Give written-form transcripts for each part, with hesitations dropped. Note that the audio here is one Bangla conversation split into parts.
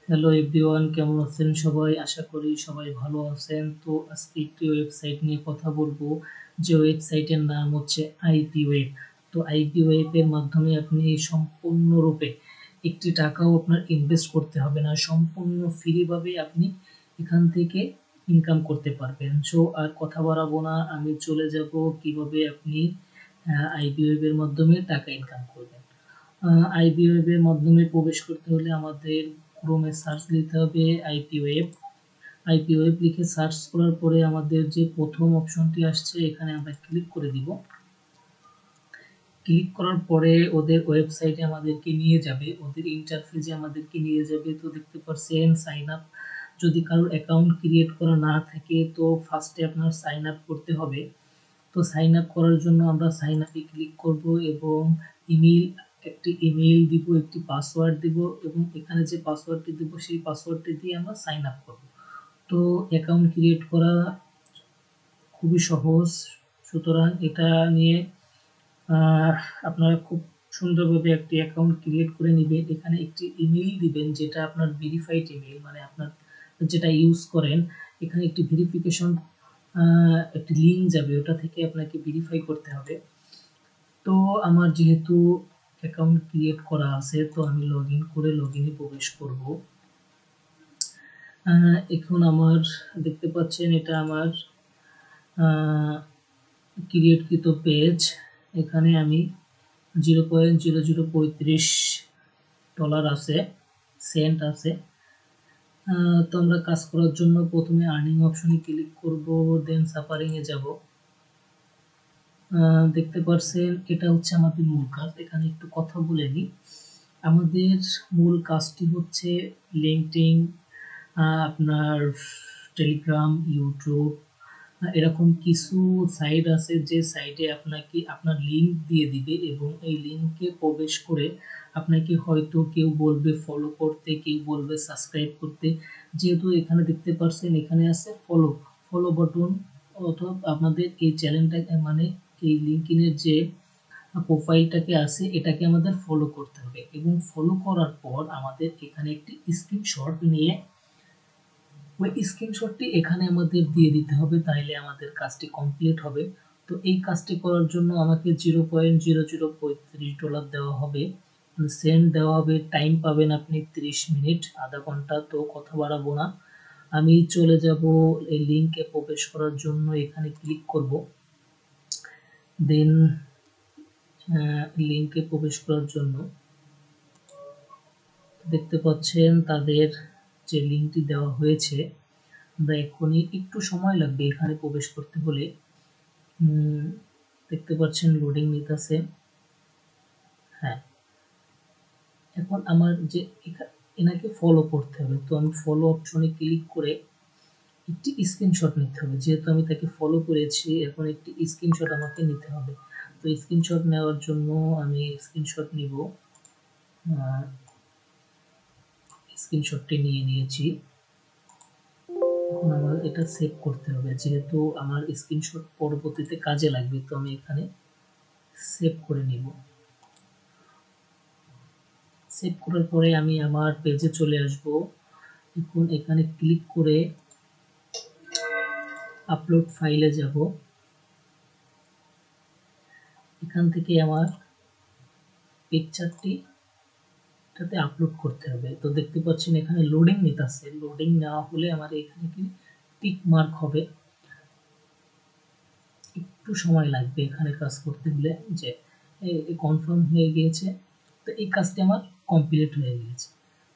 হ্যালো এভরিওয়ান, কেমন আছেন সবাই? আশা করি সবাই ভালো আছেন। তো আজকে একটি ওয়েবসাইট নিয়ে কথা বলবো, যে ওয়েবসাইটের নাম হচ্ছে আইপি ওয়েব। তো আইপি ওয়েবের মাধ্যমে আপনি সম্পূর্ণরূপে একটি টাকাও আপনার ইনভেস্ট করতে হবে না, সম্পূর্ণ ফ্রিভাবে আপনি এখান থেকে ইনকাম করতে পারবেন। সো আর কথা বাড়াবো না, আমি চলে যাব কিভাবে আপনি আইপি ওয়েবের মাধ্যমে টাকা ইনকাম করবেন। আইপি ওয়েবের মাধ্যমে প্রবেশ করতে হলে আমাদের ক্রোমে সার্চ দিতে হবে আইপি ওয়েব। আইপি ওয়েব লিখে সার্চ করার পরে আমাদের যে প্রথম অপশনটি আসছে এখানে আমরা ক্লিক করে দিব। ক্লিক করার পরে ওদের ওয়েবসাইটে আমাদেরকে নিয়ে যাবে, ওদের ইন্টারফেসে আমাদেরকে নিয়ে যাবে। তো দেখতে পাচ্ছেন সাইন আপ, যদি কারোর অ্যাকাউন্ট ক্রিয়েট করা না থাকে তো ফার্স্টে আপনার সাইন আপ করতে হবে। তো সাইন আপ করার জন্য আমরা সাইন আপে ক্লিক করব এবং ইমেল, একটি ইমেল দিব, একটি পাসওয়ার্ড দিব এবং এখানে যে পাসওয়ার্ডটি দিব সেই পাসওয়ার্ডটি দিয়ে আমরা সাইন আপ করব। তো অ্যাকাউন্ট ক্রিয়েট করা খুবই সহজ, সুতরাং এটা নিয়ে আপনারা খুব সুন্দরভাবে একটি অ্যাকাউন্ট ক্রিয়েট করে নেবেন। এখানে একটি ইমেল দিবেন যেটা আপনার ভেরিফাইড ইমেল, মানে আপনার যেটা ইউজ করেন। এখানে একটি ভেরিফিকেশন একটি লিঙ্ক যাবে, ওটা থেকে আপনাকে ভেরিফাই করতে হবে। তো আমার যেহেতু অ্যাকাউন্ট ক্রিয়েট করা আছে তো আমি লগ ইন করে লগ ইনে প্রবেশ করব। এখন আমার দেখতে পাচ্ছেন এটা আমার ক্রিয়েটকৃত পেজ। এখানে আমি $0.0035 আছে, সেন্ট আছে। তো আমরা কাজ করার জন্য প্রথমে আর্নিং অপশনে ক্লিক করব, দেন সাফারিং এ যাব। দেখতে পাচ্ছেন এটা হচ্ছে আমাদের মূল কাজ। এখানে একটু কথা বলে নিই। আমাদের মূল কাজটি হচ্ছে লিঙ্কডইন, আপনার টেলিগ্রাম, ইউটিউব, এরকম কিছু সাইট আছে যে সাইটে আপনাকে আপনার লিঙ্ক দিয়ে দিবে এবং এই লিঙ্কে প্রবেশ করে আপনাকে হয়তো কেউ বলবে ফলো করতে, কেউ বলবে সাবস্ক্রাইব করতে। যেহেতু এখানে দেখতে পাচ্ছেন এখানে আছে ফলো, ফলো বাটন, অথবা আপনাদের এই চ্যানেলটা মানে এই লিঙ্কডইনের যে প্রোফাইলটাকে আছে এটাকে আমাদের ফলো করতে হবে এবং ফলো করার পর আমাদের এখানে একটি স্ক্রিনশট নিয়ে ওই স্ক্রিনশটটি এখানে আমাদের দিয়ে দিতে হবে, তাইলে আমাদের কাজটি কমপ্লিট হবে। তো এই কাজটি করার জন্য আমাকে $0.0035 দেওয়া হবে, সেন্ড দেওয়া হবে। টাইম পাবেন আপনি 30 মিনিট, আধা ঘন্টা। তো কথা বাড়াবো না, আমি চলে যাব এই লিঙ্কে প্রবেশ করার জন্য। এখানে ক্লিক করব, দেন লিঙ্কে প্রবেশ করার জন্য দেখতে পাচ্ছেন তাদের যে লিঙ্কটি দেওয়া হয়েছে। আমরা এখনই একটু সময় লাগবে এখানে প্রবেশ করতে হলে। দেখতে পাচ্ছেন লোডিং নিতেছে। হ্যাঁ, এখন আমার যে এনাকে ফলো করতে হবে, তো আমি ফলো অপশনে ক্লিক করে একটি স্ক্রিনশট নিতে হবে। যেহেতু আমি তাকে ফলো করেছি এখন একটি স্ক্রিনশট আমাকে নিতে হবে। তো স্ক্রিনশট নেওয়ার জন্য আমি স্ক্রিনশট নিব। স্ক্রিনশটটি নিয়ে নিয়েছি। এখন আমার এটা সেভ করতে হবে, যেহেতু আমার স্ক্রিনশট পরবর্তীতে কাজে লাগবে। তো আমি এখানে সেভ করে নিব। সেভ করার পরে আমি আমার পেজে চলে আসব। এখন এখানে ক্লিক করে আপলোড ফাইলে যাব। এখান থেকে আমার পিকচারটি এটাতে আপলোড করতে হবে। তো দেখতে পাচ্ছেন এখানে লোডিং নিতেছে। লোডিং নেওয়া হলে আমার এখানে কি টিক মার্ক হবে, একটু সময় লাগবে এখানে কাজ করতে হলে। যে কনফার্ম হয়ে গিয়েছে, তো এই কাজটি আমার কমপ্লিট হয়ে গিয়েছে।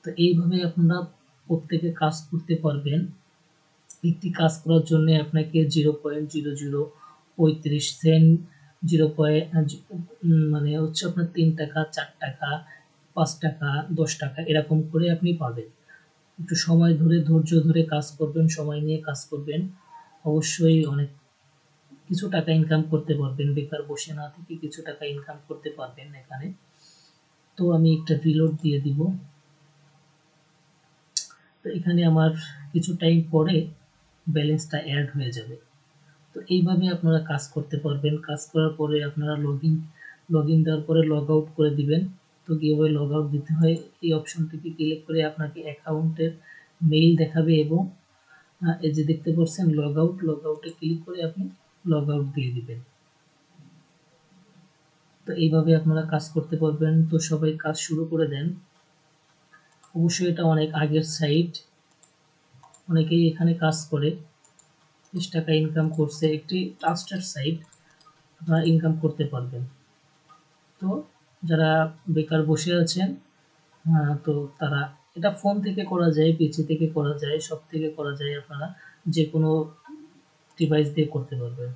তো এইভাবে আপনারা প্রত্যেকে কাজ করতে পারবেন। একটি কাজ করার জন্য আপনাকে $0.0035 জিরো পয়েন্ট মানে হচ্ছে আপনার 3 টাকা, 4 টাকা, 5 টাকা, 10 টাকা এরকম করে আপনি পাবেন। একটু সময় ধরে ধৈর্য ধরে কাজ করবেন, সময় নিয়ে কাজ করবেন, অবশ্যই অনেক কিছু টাকা ইনকাম করতে পারবেন। বেকার বসে না থেকে কিছু টাকা ইনকাম করতে পারবেন এখানে। তো আমি একটা রিলোড দিয়ে দিব। তো এখানে আমার কিছু টাইম পরে ব্যালেন্সটা অ্যাড হয়ে যাবে। তো এইভাবে আপনারা কাজ করতে পারবেন। কাজ করার পরে আপনারা লগ ইন দেওয়ার পরে লগ আউট করে দিবেন। তো কীভাবে লগ আউট দিতে হয়, এই অপশনটিতে ক্লিক করে আপনাকে অ্যাকাউন্টের মেইল দেখাবে এবং এই যে দেখতে পাচ্ছেন লগ আউটে ক্লিক করে আপনি লগ আউট দিয়ে দিবেন। তো এইভাবে আপনারা কাজ করতে পারবেন। তো সবাই কাজ শুরু করে দেন। অবশ্যই এটা অনেক আগের সাইট, অনেকেই এখানে কাজ করে 30 টাকা ইনকাম করছে, একটি ট্রাস্টেড সাইট, আপনারা ইনকাম করতে পারবেন। তো যারা বেকার বসে আছেন তো তারা এটা ফোন থেকে করা যায়, পিসি থেকে করা যায়, সব থেকে করা যায়, আপনারা যে কোনো ডিভাইস দিয়ে করতে পারবেন।